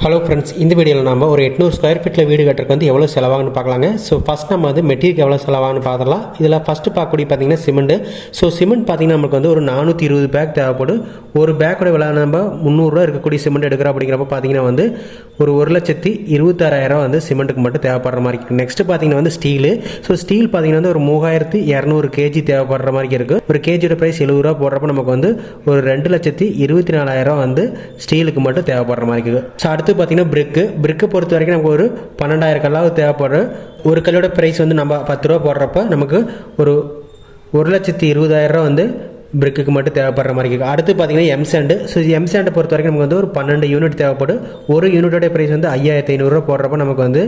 Hello friends, இந்த வீடியோவில் நம்ம ஒரு 800 ஸ்கொயர் ஃபீட்டில் வீடு கட்டுறதுக்கு வந்து எவ்வளோ செலவாகுன்னு பார்க்கலாங்க. ஸோ ஃபஸ்ட் நம்ம வந்து மெட்டீரியல் எவ்வளோ செலவாகுன்னு பார்த்துடலாம். இதில் ஃபஸ்ட்டு பார்க்கக்கூடிய பார்த்தீங்கன்னா சிமெண்ட். ஸோ சிமெண்ட் பார்த்தீங்கன்னா நமக்கு வந்து ஒரு 420 பேக் தேவைப்படும். ஒரு பேக்கோட விலை நம்ம 300 இருக்கக்கூடிய சிமெண்ட் எடுக்கிறோம். அப்படிங்கிறப்ப பார்த்தீங்கன்னா வந்து ஒரு 1,26,000 வந்து சிமெண்ட்டுக்கு மட்டும் தேவைப்படுற மாதிரி இருக்குது. நெக்ஸ்ட்டு பார்த்தீங்கன்னா வந்து ஸ்டீலு. ஸோ ஸ்டீல் பார்த்தீங்கன்னா வந்து ஒரு 3200 கேஜி தேவைப்படுற மாதிரி இருக்குது. ஒரு கேஜியோட ப்ரைஸ் 70 ரூபா போடுறப்ப நமக்கு வந்து ஒரு 2,24,000 வந்து ஸ்டீலுக்கு மட்டும் தேவைப்படுற மாதிரி இருக்குது. ஸோ அடுத்து பார்த்தீங்கன்னா பிரிக்கு பொறுத்த வரைக்கும் நமக்கு ஒரு 12,000 கல்லாவது தேவைப்படுற. ஒரு கல்லோட ப்ரைஸ் வந்து நம்ம 10 ரூபா போடுறப்ப நமக்கு ஒரு 1,20,000 வந்து பிரிக்கு மட்டும் தேவைப்படுற மாதிரி இருக்குது. அடுத்து பார்த்தீங்கன்னா எம்சாண்டு. ஸோ எம்சாண்டை பொறுத்த வரைக்கும் நமக்கு வந்து ஒரு 12 யூனிட் தேவைப்படும். ஒரு யூனிட்டோட ப்ரைஸ் வந்து 5,500 போடுறப்ப நமக்கு வந்து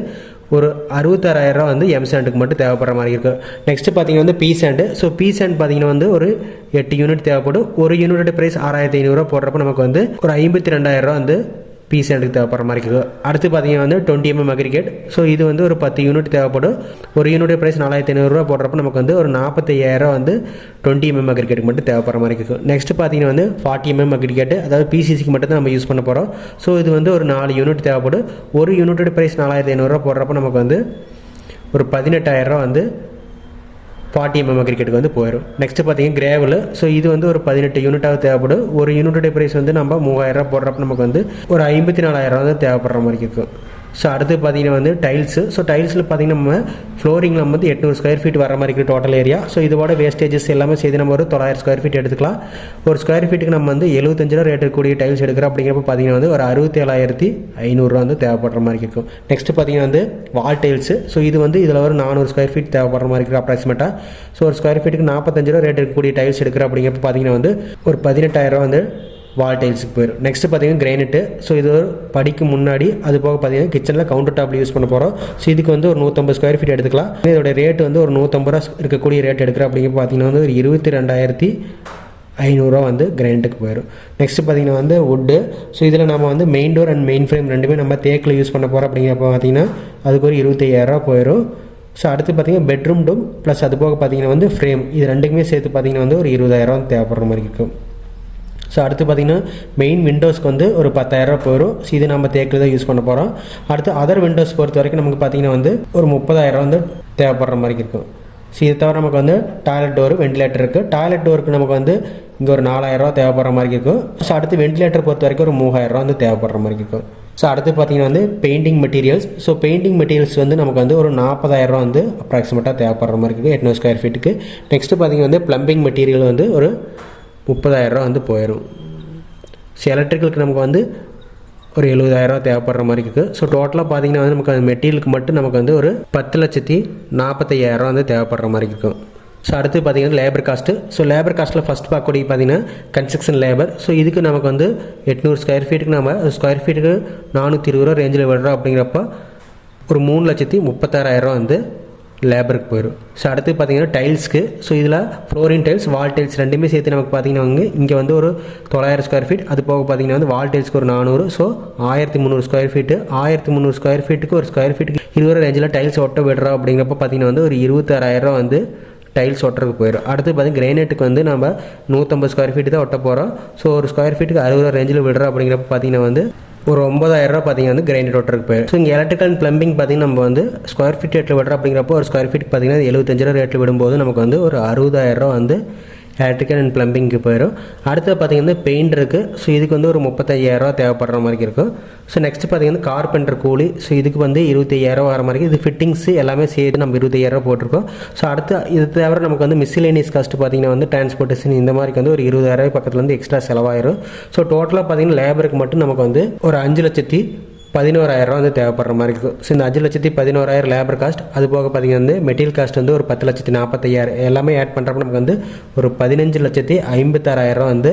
ஒரு 66,000 வந்து எம்சாண்டுக்கு மட்டும் தேவைப்படுற மாதிரி இருக்குது. நெக்ஸ்ட்டு பார்த்தீங்கன்னா வந்து பீசாண்டு. ஸோ பீசாண்ட் பார்த்தீங்கன்னா வந்து ஒரு 8 யூனிட் தேவைப்படும். ஒரு யூனிட்டோட ப்ரைஸ் 6,500 போடுறப்ப நமக்கு வந்து ஒரு 52,000 வந்து பீசாண்டுக்கு தேவைப்படுற மாதிரி இருக்குது. அடுத்து பார்த்தீங்கன்னா வந்து 20 mm அக்ரிகேட். ஸோ இது வந்து ஒரு 10 யூனிட் தேவைப்படும். ஒரு யூனிட் ப்ரைஸ் 4,500 போடுறப்ப நமக்கு வந்து ஒரு 45,000 வந்து 20 mm அக்ரிகேட்டுக்கு மட்டும் தேவைப்படுற மாதிரி இருக்குது. நெக்ஸ்ட் பார்த்தீங்கன்னா வந்து 40 mm அக்ரிகேட், அதாவது பிசிசிக்கு மட்டும் தான் நம்ம யூஸ் பண்ண போகிறோம். ஸோ இது வந்து ஒரு 4 யூனிட் தேவைப்படும். ஒரு யூனிட்டோட ப்ரைஸ் 4,500 போடுறப்ப நமக்கு வந்து ஒரு 18,000 வந்து 40 mm அக்ரிகேட்டுக்கு வந்து போயிடும். நெக்ஸ்ட்டு பார்த்தீங்கன்னா கிரேவல். ஸோ இது வந்து ஒரு 18 யூனிட்டாக தேவைப்படும். ஒரு யூனிட்டோட ப்ரைஸ் வந்து நம்ம 3,000 போடுறப்ப நமக்கு வந்து ஒரு 54,000 வந்து தேவைப்படுற மாதிரி இருக்கும். ஸோ அடுத்து பார்த்தீங்கன்னா வந்து டைல்ஸு. ஸோ டைல்ஸில் பார்த்தீங்கன்னா நம்ம ஃப்ளோரிங்கில் வந்து 800 ஸ்கொயர் ஃபீட் வர மாதிரி இருக்குது டோட்டல் ஏரியா. ஸோ இதோட வேஸ்டேஜஸ் எல்லாமே செய்து நம்ம ஒரு 900 ஸ்கொயர் ஃபீட் எடுத்துக்கலாம். ஒரு ஸ்கொயர் ஃபீட்டுக்கு நம்ம வந்து 75 ரூபா ரேட் இருக்கக்கூடிய டைல்ஸ் எடுக்கிறோம். அப்படிங்கிறப்ப பார்த்தீங்கன்னா வந்து ஒரு 67,500 வந்து தேவைப்படுற மாதிரி இருக்கும். நெக்ஸ்ட்டு பார்த்தீங்கன்னா வந்து வால் டைல்ஸு. ஸோ இது வந்து இதில் ஒரு 400 ஸ்கொயர் ஃபீட் தேவைப்படுற மாதிரி இருக்குது அப்ராக்சிமேட்டாக. ஸோ ஒரு ஸ்கொயர் ஃபீட்டுக்கு 45 ரூபா ரேட் இருக்கக்கூடிய டைல்ஸ் எடுக்கிறோம். அப்படிங்கிறப்ப பார்த்தீங்கன்னா வந்து ஒரு 18,000 வந்து வால் டைல்ஸுக்கு போயிடும். நெக்ஸ்ட்டு பார்த்தீங்கன்னா கிரானைட்டு. ஸோ இது ஒரு படிக்கு முன்னாடி, அது போக பார்த்தீங்கன்னா கிச்சனில் கவுண்டர் டாப்பில் யூஸ் பண்ண போகிறோம். ஸோ இதுக்கு வந்து ஒரு 150 ஸ்கொயர் ஃபீட் எடுத்துக்கலாம். இதோட ரேட் வந்து ஒரு 150 ரூபா இருக்கக்கூடிய ரேட் எடுக்கிறோம். அப்படிங்கிற பார்த்தீங்கன்னா வந்து ஒரு 22,500 வந்து கிரானைட்டுக்கு போயிடும். நெக்ஸ்ட்டு பார்த்தீங்கன்னா வந்து வுட்டு. ஸோ இதில் நம்ம வந்து main door and main frame ரெண்டுமே நம்ம தேக்கில் யூஸ் பண்ண போகிறோம். அப்படிங்கிறப்ப பார்த்தீங்கன்னா அதுக்கு ஒரு 25,000 போயிடும். ஸோ அடுத்து பார்த்தீங்கன்னா பெட்ரூம் டோம் ப்ளஸ் அது போக பார்த்தீங்கன்னா வந்து ஃப்ரேம், இது ரெண்டுக்குமே சேர்த்து பார்த்தீங்கன்னா வந்து ஒரு 20,000 தேவைப்படுற மாதிரி இருக்கும். ஸோ அடுத்து பார்த்திங்கன்னா மெயின் விண்டோஸ்க்கு வந்து ஒரு 10,000 போயிடும். ஸோ இது நம்ம தேக்கில் தான் யூஸ் பண்ண போகிறோம். அடுத்து அதர் விண்டோஸ் பொறுத்த வரைக்கும் நமக்கு பார்த்திங்கன்னா வந்து ஒரு 30,000 வந்து தேவைப்படுற மாதிரி இருக்கும். ஸோ இது தவிர நமக்கு வந்து டாய்லெட் டோரு, வென்டிலேட்டர் இருக்குது. டாய்லெட் டோருக்கு நமக்கு வந்து இங்கே ஒரு 4,000 தேவைப்படுற மாதிரி இருக்கும். ஸோ அடுத்து வென்டிலேட்டர் பொறுத்த வரைக்கும் ஒரு 3,000 வந்து தேவைப்படுற மாதிரி இருக்கும். ஸோ அடுத்து பார்த்திங்கன்னா வந்து painting materials. So painting materials வந்து நமக்கு வந்து ஒரு 40,000 வந்து அப்ராக்சிமேட்டாக தேவைப்படுற மாதிரி இருக்குது 800 ஸ்கொயர் ஃபீட்டுக்கு. நெக்ஸ்ட்டு பார்த்திங்கன்னா வந்து ப்ளம்பிங் மெட்டீரியல் வந்து ஒரு 30,000 வந்து போயிடும். ஸோ எலக்ட்ரிக்கலுக்கு நமக்கு வந்து ஒரு 70,000 தேவைப்படுற மாதிரி இருக்குது. ஸோ டோட்டலாக பார்த்தீங்கன்னா வந்து நமக்கு அந்த மெட்டீரியலுக்கு மட்டும் நமக்கு வந்து ஒரு 10,45,000 வந்து தேவைப்படுற மாதிரி இருக்கும். ஸோ அடுத்து பார்த்தீங்கன்னா லேபர் காஸ்ட்டு. ஸோ லேபர் காஸ்ட்டில் ஃபஸ்ட் பார்க்கக்கூடிய பார்த்தீங்கன்னா கன்ஸ்ட்ரக்ஷன் லேபர். ஸோ இதுக்கு நமக்கு வந்து 800 ஸ்கொயர் ஃபீட்டுக்கு நம்ம ஸ்கொயர் ஃபீட்டுக்கு 420 ரூபா ரேஞ்சில் விடுறோம். அப்படிங்கிறப்ப ஒரு 3,36,000 வந்து லேபருக்கு போயிடும். ஸோ அடுத்து பார்த்தீங்கன்னா டைல்ஸ்க்கு. ஸோ இதில் ஃப்ளோரிங் டைல்ஸ், வால் டைல்ஸ் ரெண்டுமே சேர்த்து நமக்கு பார்த்தீங்கன்னா இங்கே வந்து ஒரு 900 ஸ்கொயர் ஃபீட். அது போக பார்த்தீங்கன்னா வந்து வால் டைல்ஸ்க்கு ஒரு 400. So 1,300 square feet. 1,300 ஸ்கொயர் ஃபீட்டுக்கு ஒரு ஸ்கொயர் ஃபீட்டுக்கு 20 ரேஞ்சில் டைல்ஸ் ஒட்ட விடுறோம். அப்படிங்கிறப்ப பார்த்தீங்கன்னா வந்து ஒரு 26,000 வந்து டைல்ஸ் ஒட்டுறதுக்கு போயிடும். அடுத்து பார்த்தீங்கன்னா கிரானைட்டுக்கு வந்து நம்ம 150 ஸ்கொயர் ஃபீட்டு தான் ஒட்ட போகிறோம். ஸோ ஒரு ஸ்கொயர் ஃபீட்டுக்கு 60 ரூபா ரேஞ்சில் விடுறோம். அப்படிங்கிறப்ப பார்த்தீங்கன்னா வந்து ஒரு 9,000 பார்த்தீங்கன்னா வந்து கிரைனைட் ஒட்டருக்கு போயிடும். ஸோ இங்கே எலக்ட்ரிக்கல் அண்ட் ப்ளம்பிங் பார்த்தீங்கன்னா நம்ம வந்து ஸ்கொயர் ஃபீட் ரேட்டில் விடுறோம். அப்படிங்கிறப்போ ஒரு ஸ்கொயர் ஃபீட் பார்த்தீங்கன்னா 75 ரூபா ரேட்டில் விடும்போது நமக்கு வந்து ஒரு 60,000 வந்து எலக்ட்ரிக்கல் அண்ட் ப்ளம்பிங்க்கு போயிடும். அடுத்து பார்த்தீங்கன்னா பெயிண்ட் இருக்குது. ஸோ இதுக்கு வந்து ஒரு 35,000 தேவைப்படுற மாதிரி இருக்கும். ஸோ நெக்ஸ்ட் பார்த்தீங்கன்னா கார்பெண்டர் கூலி. ஸோ இதுக்கு வந்து 25,000 வர மாதிரி இது ஃபிட்டிங்ஸு எல்லாமே சேர்த்து நம்ம 25,000 போட்டிருக்கோம். ஸோ அடுத்து இது தவிர நமக்கு வந்து மிஸ்லேனியஸ் காஸ்ட் பார்த்தீங்கன்னா வந்து டிரான்ஸ்போர்ட்டேஷன் இந்த மாதிரி வந்து ஒரு 20,000 பக்கத்தில் வந்து எக்ஸ்ட்ரா செலவாயிரும். ஸோ டோட்டலாக பார்த்தீங்கன்னா லேபருக்கு மட்டும் நமக்கு வந்து ஒரு 5,11,000 வந்து தேவைப்படுற மாதிரி இருக்கும். ஸோ இந்த 5,11,000 லேபர் காஸ்ட், அது போக பார்த்தீங்கன்னா வந்து மெட்டீரியல் காஸ்ட் வந்து ஒரு 10,45,000 எல்லாமே ஆட் பண்ணுறப்ப நமக்கு வந்து ஒரு 15,56,000 வந்து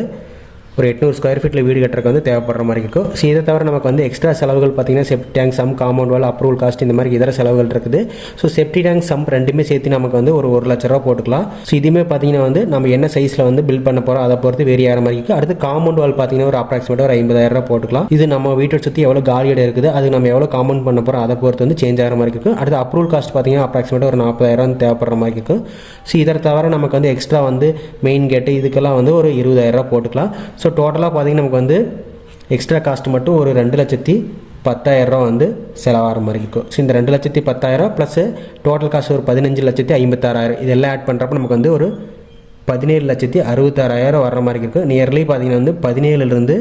ஒரு 800 ஸ்கொயர் ஃபீட்டில் வீடு கட்டுறதுக்கு வந்து தேவைப்படுற மாதிரி இருக்கும். ஸோ இதை தவிர நமக்கு வந்து எக்ஸ்ட்ரா செலவுகள் பார்த்தீங்கன்னா septic tank sump, compound wall, approval cost இந்த மாதிரி இதர செலவுகள் இருக்குது. ஸோ செப்டி டேங்க் சம் ரெண்டுமே சேர்த்து நமக்கு வந்து ஒரு 1,00,000 போட்டுக்கலாம். ஸோ இதுவுமே பார்த்தீங்கன்னா வந்து நம்ம என்ன சைஸில் வந்து பில்ட் பண்ண போகிறோம் அதை பொறுத்து வேரி ஆகிற மாதிரி இருக்குது. அடுத்து காம்பவுண்ட் வால் பார்த்தீங்கன்னா ஒரு அப்ராக்சிமேட்டாக ஒரு 50,000 போட்டுக்கலாம். இது நம்ம வீட்டை சுற்றி எவ்வளோ காலியிடம் இருக்குது, அது நம்ம எவ்வளோ காம்பவுண்ட் பண்ண போகிறோம் அதை பொறுத்து வந்து சேஞ்ச் ஆகிற மாதிரி இருக்கும். அடுத்து அப்ரூவல் காஸ்ட் பார்த்தீங்கன்னா அப்ராக்சிமேட்டாக ஒரு 40,000 வந்து தேவைப்படுற மாதிரி இருக்கும். ஸோ இதை தவிர நமக்கு வந்து எக்ஸ்ட்ரா வந்து மெயின் கேட்டு இதுக்கெல்லாம் வந்து ஒரு 20,000 போட்டுக்கலாம். ஸோ டோட்டலாக பார்த்தீங்கன்னா நமக்கு வந்து எக்ஸ்ட்ரா காஸ்ட் மட்டும் ஒரு 2,20,000 10,000 வந்து செலவாகிற மாதிரி இருக்கும். ஸோ இந்த 2,10,000 ப்ளஸ் டோட்டல் காசு ஒரு 15,56,000 இதெல்லாம் ஆட் பண்ணுறப்ப நமக்கு வந்து ஒரு 17,66,000 வர்ற மாதிரி இருக்கும். நியர்லி பார்த்தீங்கன்னா வந்து 17லேருந்து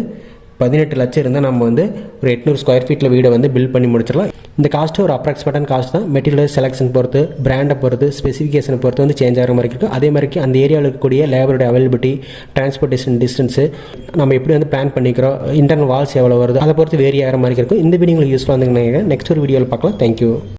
18 லட்சம் இருந்தால் நம்ம வந்து ஒரு 800 ஸ்கொயர் ஃபீட்டில் வீடை வந்து பில்ட் பண்ணி முடிச்சிடலாம். இந்த காஸ்ட்டு ஒரு அப்ராக்சிமேட்டான காஸ்ட் தான். மெட்டீரியல் செலெக்ஷன் பொறுத்து, பிராண்டை பொறுத்து, ஸ்பெசிஃபிகேஷனை பொறுத்து வந்து சேஞ்ச் ஆகிற மாதிரி இருக்கும். அதே மாதிரி அந்த ஏரியாவில் இருக்கக்கூடிய லேபரோட அவைலபிலிட்டி, டிரான்ஸ்போர்ட்டேஷன் டிஸ்டன்ஸு, நம்ம எப்படி வந்து பிளான் பண்ணிக்கிறோம், இன்டர்னல் வால்ஸ் எவ்வளோ வருது, அதை பொறுத்து வேரி ஆகிற மாதிரி இருக்கும். இந்த வீடியோ உங்களுக்கு யூஸ்ஃபுல்லாக இருந்துங்க. நெக்ஸ்ட் ஒரு வீடியோவில் பார்க்கலாம். தேங்க்யூ.